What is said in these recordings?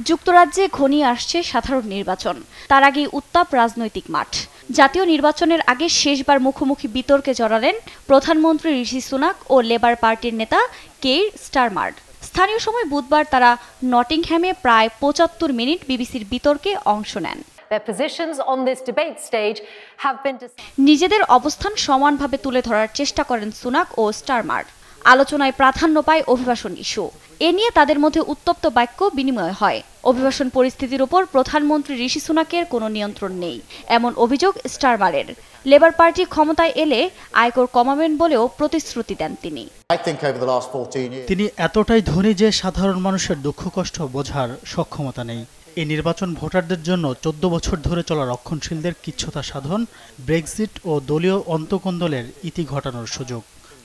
যুক্তরাজ্যে ঘনিয়ে আসছে সাধারণ নির্বাচন, তার আগেই উত্তাপ রাজনৈতিক মাঠ। জাতীয় নির্বাচনের আগে শেষবার মুখোমুখি বিতর্কে জড়ালেন প্রধানমন্ত্রী ঋষি সুনাক ও লেবার পার্টির নেতা কেইর স্টারমার। স্থানীয় সময় বুধবার তারা নটিংহ্যামে প্রায় ৭৫ মিনিট বিবিসির বিতর্কে অংশ নেন। নিজেদের অবস্থান সমানভাবে তুলে ধরার চেষ্টা করেন সুনাক ও স্টারমার। আলোচনায় প্রাধান্য পায় অভিবাসন ইস্যু। এ নিয়ে তাদের মধ্যে উত্তপ্ত বাক্য বিনিময় হয়। অভিবাসন পরিস্থিতির উপর প্রধানমন্ত্রী ঋষি সুনাকের কোনো নিয়ন্ত্রণ নেই, এমন অভিযোগ স্টারমারের। লেবার পার্টি ক্ষমতায় এলে আয়কর কমাবেন বলেও প্রতিশ্রুতি দেন তিনি। তিনি এতটাই ধনী যে সাধারণ মানুষের দুঃখ কষ্ট বোঝার সক্ষমতা নেই। এই নির্বাচন ভোটারদের জন্য ১৪ বছর ধরে চলা রক্ষণশীলদের কিচ্ছুতা সাধন, ব্রেক্সিট ও দলীয় অন্তকোন্দলের ইতি ঘটানোর সুযোগ।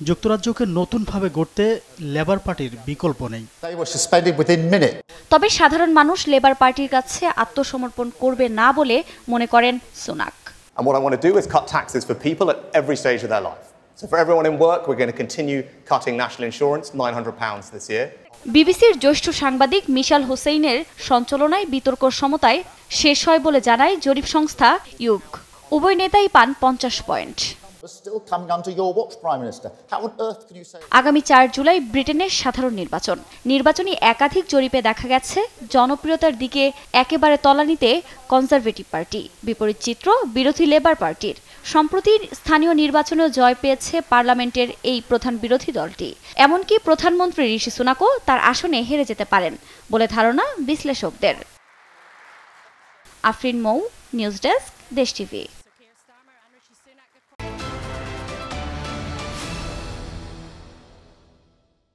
যুক্তরাজ্যকে নতুনভাবে গড়তে লেবার পার্টির বিকল্প নেই। তবে সাধারণ মানুষ লেবার পার্টির কাছে আত্মসমর্পণ করবে না বলে মনে করেন Sunak. And what I want to do is cut taxes for people at every stage of their life. So for everyone in work, we're going to continue cutting national insurance, £900 this year. বিবিসির জ্যেষ্ঠ সাংবাদিক মিশাল হোসেইনের সঞ্চালনায় বিতর্ক সমতায় শেষ হয় বলে জানায় জরিপ সংস্থা ইউক। উভয় নেতাই পান ৫০ পয়েন্ট। আগামী ৪ জুলাই ব্রিটেনের সাধারণ নির্বাচন। নির্বাচনী একাধিক জরিপে দেখা গেছে জনপ্রিয়তার দিকে একেবারে তলানিতে কনজারভেটিভ পার্টি, বিপরীত চিত্র বিরোধী লেবার পার্টির। সম্প্রতি স্থানীয় নির্বাচনেও জয় পেয়েছে পার্লামেন্টের এই প্রধান বিরোধী দলটি। এমনকি প্রধানমন্ত্রী ঋষি সুনাকও তার আসনে হেরে যেতে পারেন বলে ধারণা বিশ্লেষকদের। আফরিন মৌ, নিউজ ডেস্ক, দেশ টিভি।